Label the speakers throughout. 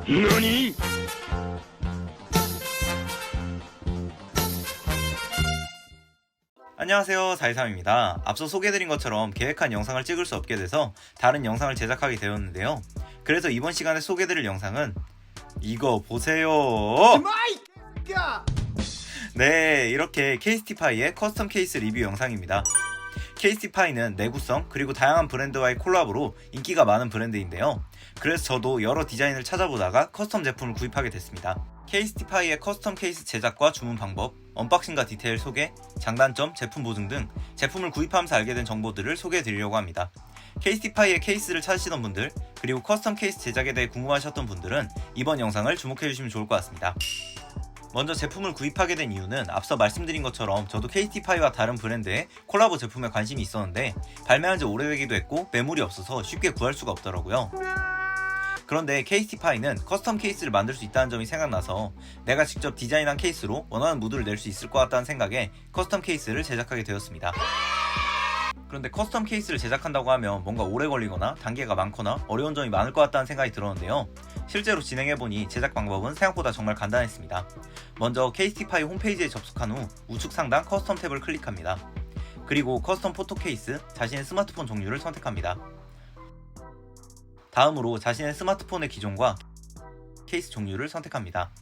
Speaker 1: 何？
Speaker 2: 안녕하세요, 423입니다. 앞서 소개해드린 것처럼 계획한 영상을 찍을 수 없게 돼서 다른 영상을 제작하게 되었는데요. 그래서 이번 시간에 소개해드릴 영상은 이거 보세요. 네, 이렇게 KST파이의 커스텀 케이스 리뷰 영상입니다. KST파이는 내구성 그리고 다양한 브랜드와의 콜라보로 인기가 많은 브랜드인데요. 그래서 저도 여러 디자인을 찾아보다가 커스텀 제품을 구입하게 됐습니다. KST파이의 커스텀 케이스 제작과 주문 방법, 언박싱과 디테일 소개, 장단점, 제품 보증 등 제품을 구입하면서 알게 된 정보들을 소개해드리려고 합니다. KST파이의 케이스를 찾으시던 분들, 그리고 커스텀 케이스 제작에 대해 궁금하셨던 분들은 이번 영상을 주목해주시면 좋을 것 같습니다. 먼저 제품을 구입하게 된 이유는 앞서 말씀드린 것처럼 저도 KST파이와 다른 브랜드의 콜라보 제품에 관심이 있었는데 발매한 지 오래되기도 했고 매물이 없어서 쉽게 구할 수가 없더라고요. 그런데 KST파이는 커스텀 케이스를 만들 수 있다는 점이 생각나서 내가 직접 디자인한 케이스로 원하는 무드를 낼 수 있을 것 같다는 생각에 커스텀 케이스를 제작하게 되었습니다. 그런데 커스텀 케이스를 제작한다고 하면 뭔가 오래 걸리거나 단계가 많거나 어려운 점이 많을 것 같다는 생각이 들었는데요. 실제로 진행해보니 제작 방법은 생각보다 정말 간단했습니다. 먼저 KST파이 홈페이지에 접속한 후 우측 상단 커스텀 탭을 클릭합니다. 그리고 커스텀 포토 케이스, 자신의 스마트폰 종류를 선택합니다. 다음으로 자신의 스마트폰의 기종과 케이스 종류를 선택합니다.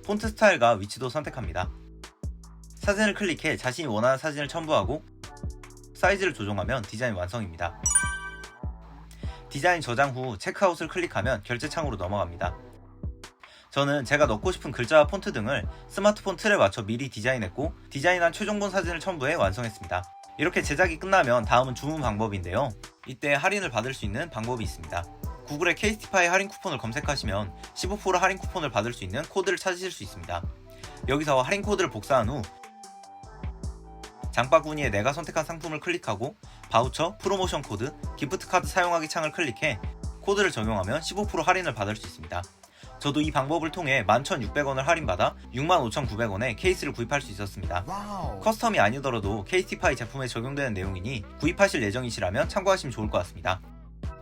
Speaker 2: 폰트 스타일과 위치도 선택합니다. 사진을 클릭해 자신이 원하는 사진을 첨부하고 사이즈를 조정하면 디자인 완성입니다. 디자인 저장 후 체크아웃을 클릭하면 결제 창으로 넘어갑니다. 저는 제가 넣고 싶은 글자와 폰트 등을 스마트폰 틀에 맞춰 미리 디자인했고 디자인한 최종본 사진을 첨부해 완성했습니다. 이렇게 제작이 끝나면 다음은 주문 방법인데요. 이때 할인을 받을 수 있는 방법이 있습니다. 구글에 KST파이 할인 쿠폰을 검색하시면 15% 할인 쿠폰을 받을 수 있는 코드를 찾으실 수 있습니다. 여기서 할인 코드를 복사한 후 장바구니에 내가 선택한 상품을 클릭하고 바우처, 프로모션 코드, 기프트 카드 사용하기 창을 클릭해 코드를 적용하면 15% 할인을 받을 수 있습니다. 저도 이 방법을 통해 11,600원을 할인받아 65,900원에 케이스를 구입할 수 있었습니다. 커스텀이 아니더라도 KST파이 제품에 적용되는 내용이니 구입하실 예정이시라면 참고하시면 좋을 것 같습니다.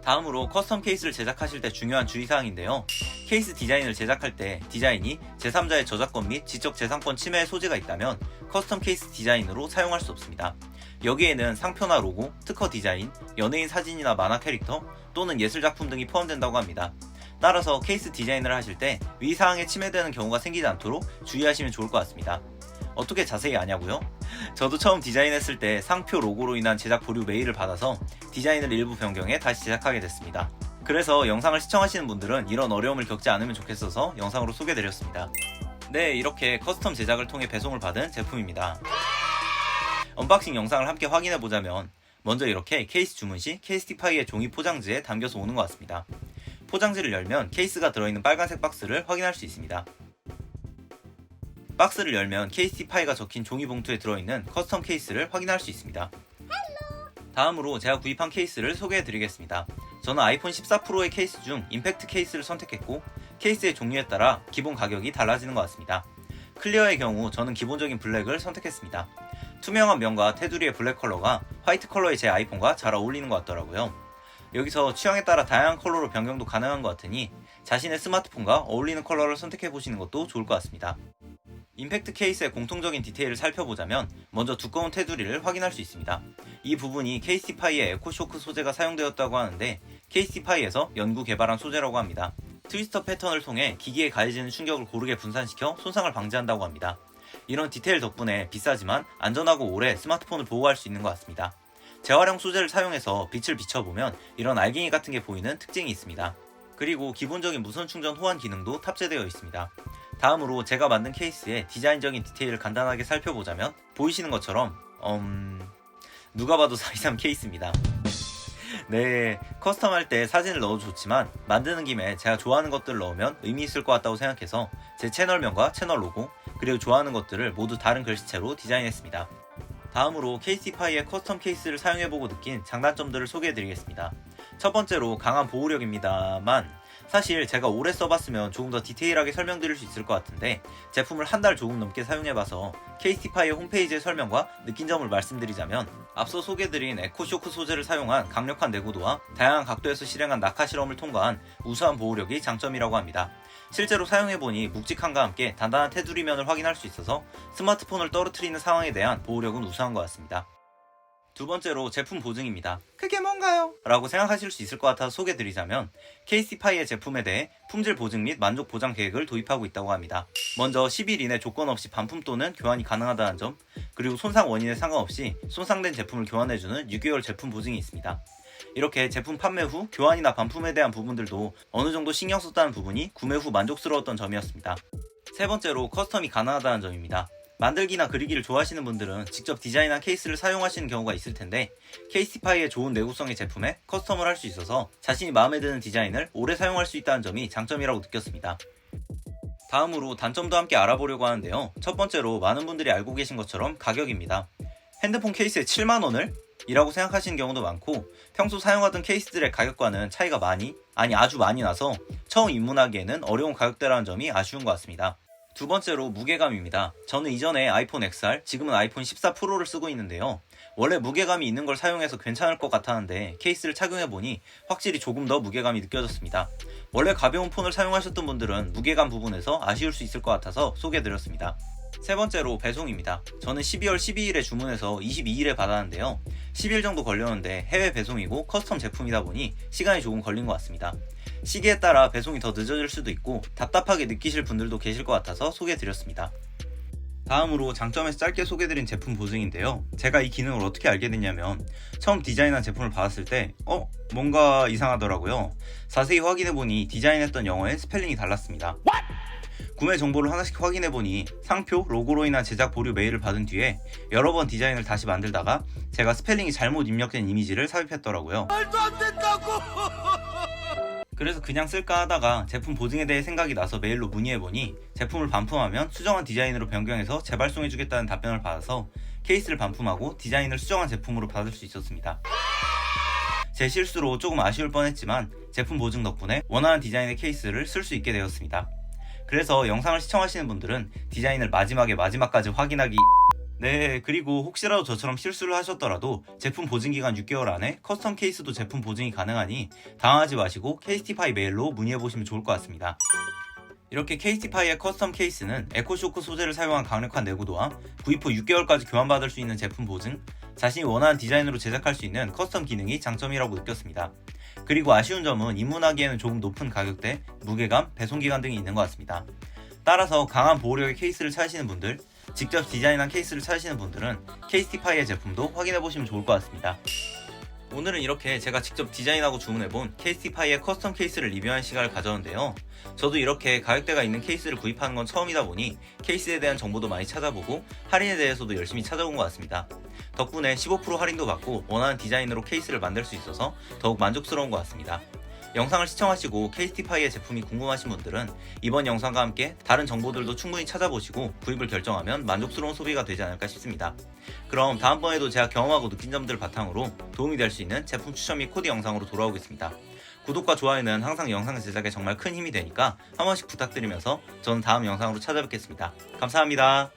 Speaker 2: 다음으로 커스텀 케이스를 제작하실 때 중요한 주의사항인데요. 케이스 디자인을 제작할 때 디자인이 제3자의 저작권 및 지적재산권 침해의 소지가 있다면 커스텀 케이스 디자인으로 사용할 수 없습니다. 여기에는 상표나 로고, 특허 디자인, 연예인 사진이나 만화 캐릭터 또는 예술작품 등이 포함된다고 합니다. 따라서 케이스 디자인을 하실 때 위 사항에 침해되는 경우가 생기지 않도록 주의하시면 좋을 것 같습니다. 어떻게 자세히 아냐고요? 저도 처음 디자인했을 때 상표 로고로 인한 제작 보류 메일을 받아서 디자인을 일부 변경해 다시 제작하게 됐습니다. 그래서 영상을 시청하시는 분들은 이런 어려움을 겪지 않으면 좋겠어서 영상으로 소개드렸습니다. 네, 이렇게 커스텀 제작을 통해 배송을 받은 제품입니다. 언박싱 영상을 함께 확인해보자면 먼저 이렇게 케이스 주문 시 KST파이의 종이 포장지에 담겨서 오는 것 같습니다. 포장지를 열면 케이스가 들어있는 빨간색 박스를 확인할 수 있습니다. 박스를 열면 KST파이가 적힌 종이 봉투에 들어있는 커스텀 케이스를 확인할 수 있습니다. 다음으로 제가 구입한 케이스를 소개해드리겠습니다. 저는 아이폰 14 프로의 케이스 중 임팩트 케이스를 선택했고 케이스의 종류에 따라 기본 가격이 달라지는 것 같습니다. 클리어의 경우 저는 기본적인 블랙을 선택했습니다. 투명한 면과 테두리의 블랙 컬러가 화이트 컬러의 제 아이폰과 잘 어울리는 것 같더라고요. 여기서 취향에 따라 다양한 컬러로 변경도 가능한 것 같으니 자신의 스마트폰과 어울리는 컬러를 선택해보시는 것도 좋을 것 같습니다. 임팩트 케이스의 공통적인 디테일을 살펴보자면 먼저 두꺼운 테두리를 확인할 수 있습니다. 이 부분이 KST파이의 에코쇼크 소재가 사용되었다고 하는데 KST파이에서 연구 개발한 소재라고 합니다. 트위스터 패턴을 통해 기기에 가해지는 충격을 고르게 분산시켜 손상을 방지한다고 합니다. 이런 디테일 덕분에 비싸지만 안전하고 오래 스마트폰을 보호할 수 있는 것 같습니다. 재활용 소재를 사용해서 빛을 비춰보면 이런 알갱이 같은 게 보이는 특징이 있습니다. 그리고 기본적인 무선 충전 호환 기능도 탑재되어 있습니다. 다음으로 제가 만든 케이스의 디자인적인 디테일을 간단하게 살펴보자면 보이시는 것처럼 누가 봐도 423 케이스입니다. 네, 커스텀할 때 사진을 넣어도 좋지만 만드는 김에 제가 좋아하는 것들을 넣으면 의미 있을 것 같다고 생각해서 제 채널명과 채널 로고 그리고 좋아하는 것들을 모두 다른 글씨체로 디자인했습니다. 다음으로 KST파이의 커스텀 케이스를 사용해보고 느낀 장단점들을 소개해드리겠습니다. 첫 번째로 강한 보호력입니다만 사실 제가 오래 써봤으면 조금 더 디테일하게 설명드릴 수 있을 것 같은데 제품을 한 달 조금 넘게 사용해봐서 케이스티파이의 홈페이지의 설명과 느낀 점을 말씀드리자면 앞서 소개드린 에코쇼크 소재를 사용한 강력한 내구도와 다양한 각도에서 실행한 낙하 실험을 통과한 우수한 보호력이 장점이라고 합니다. 실제로 사용해보니 묵직함과 함께 단단한 테두리면을 확인할 수 있어서 스마트폰을 떨어뜨리는 상황에 대한 보호력은 우수한 것 같습니다. 두 번째로 제품 보증입니다. 그게 뭔가요? 라고 생각하실 수 있을 것 같아서 소개드리자면 케이스티파이의 제품에 대해 품질 보증 및 만족 보장 계획을 도입하고 있다고 합니다. 먼저 10일 이내 조건 없이 반품 또는 교환이 가능하다는 점, 그리고 손상 원인에 상관없이 손상된 제품을 교환해주는 6개월 제품 보증이 있습니다. 이렇게 제품 판매 후 교환이나 반품에 대한 부분들도 어느 정도 신경 썼다는 부분이 구매 후 만족스러웠던 점이었습니다. 세 번째로 커스텀이 가능하다는 점입니다. 만들기나 그리기를 좋아하시는 분들은 직접 디자인한 케이스를 사용하시는 경우가 있을 텐데 케이스티파이의 좋은 내구성의 제품에 커스텀을 할 수 있어서 자신이 마음에 드는 디자인을 오래 사용할 수 있다는 점이 장점이라고 느꼈습니다. 다음으로 단점도 함께 알아보려고 하는데요. 첫 번째로 많은 분들이 알고 계신 것처럼 가격입니다. 핸드폰 케이스에 7만원을? 이라고 생각하시는 경우도 많고 평소 사용하던 케이스들의 가격과는 차이가 아주 많이 나서 처음 입문하기에는 어려운 가격대라는 점이 아쉬운 것 같습니다. 두 번째로 무게감입니다. 저는 이전에 아이폰 XR, 지금은 아이폰 14 프로를 쓰고 있는데요. 원래 무게감이 있는 걸 사용해서 괜찮을 것 같았는데 케이스를 착용해보니 확실히 조금 더 무게감이 느껴졌습니다. 원래 가벼운 폰을 사용하셨던 분들은 무게감 부분에서 아쉬울 수 있을 것 같아서 소개해드렸습니다. 세 번째로 배송입니다. 저는 12월 12일에 주문해서 22일에 받았는데요. 10일 정도 걸렸는데 해외 배송이고 커스텀 제품이다 보니 시간이 조금 걸린 것 같습니다. 시기에 따라 배송이 더 늦어질 수도 있고 답답하게 느끼실 분들도 계실 것 같아서 소개해드렸습니다. 다음으로 장점에서 짧게 소개해드린 제품 보증인데요. 제가 이 기능을 어떻게 알게 됐냐면 처음 디자인한 제품을 받았을 때 뭔가 이상하더라고요. 자세히 확인해보니 디자인했던 영어의 스펠링이 달랐습니다. 구매 정보를 하나씩 확인해보니 상표, 로고로 인한 제작 보류 메일을 받은 뒤에 여러 번 디자인을 다시 만들다가 제가 스펠링이 잘못 입력된 이미지를 삽입했더라고요. 말도 안 된다고! 그래서 그냥 쓸까 하다가 제품 보증에 대해 생각이 나서 메일로 문의해보니 제품을 반품하면 수정한 디자인으로 변경해서 재발송해주겠다는 답변을 받아서 케이스를 반품하고 디자인을 수정한 제품으로 받을 수 있었습니다. 제 실수로 조금 아쉬울 뻔했지만 제품 보증 덕분에 원하는 디자인의 케이스를 쓸 수 있게 되었습니다. 그래서 영상을 시청하시는 분들은 디자인을 마지막까지 확인하기. 네, 그리고 혹시라도 저처럼 실수를 하셨더라도 제품 보증 기간 6개월 안에 커스텀 케이스도 제품 보증이 가능하니 당황하지 마시고 케이스티파이 메일로 문의해보시면 좋을 것 같습니다. 이렇게 케이스티파이의 커스텀 케이스는 에코쇼크 소재를 사용한 강력한 내구도와 구입 후 6개월까지 교환받을 수 있는 제품 보증, 자신이 원하는 디자인으로 제작할 수 있는 커스텀 기능이 장점이라고 느꼈습니다. 그리고 아쉬운 점은 입문하기에는 조금 높은 가격대, 무게감, 배송기간 등이 있는 것 같습니다. 따라서 강한 보호력의 케이스를 찾으시는 분들, 직접 디자인한 케이스를 찾으시는 분들은 케이스티파이의 제품도 확인해보시면 좋을 것 같습니다. 오늘은 이렇게 제가 직접 디자인하고 주문해본 케이스티파이의 커스텀 케이스를 리뷰하는 시간을 가졌는데요. 저도 이렇게 가격대가 있는 케이스를 구입하는 건 처음이다 보니 케이스에 대한 정보도 많이 찾아보고 할인에 대해서도 열심히 찾아본 것 같습니다. 덕분에 15% 할인도 받고 원하는 디자인으로 케이스를 만들 수 있어서 더욱 만족스러운 것 같습니다. 영상을 시청하시고 케이스티파이의 제품이 궁금하신 분들은 이번 영상과 함께 다른 정보들도 충분히 찾아보시고 구입을 결정하면 만족스러운 소비가 되지 않을까 싶습니다. 그럼 다음번에도 제가 경험하고 느낀 점들을 바탕으로 도움이 될 수 있는 제품 추천 및 코디 영상으로 돌아오겠습니다. 구독과 좋아요는 항상 영상 제작에 정말 큰 힘이 되니까 한 번씩 부탁드리면서 저는 다음 영상으로 찾아뵙겠습니다. 감사합니다.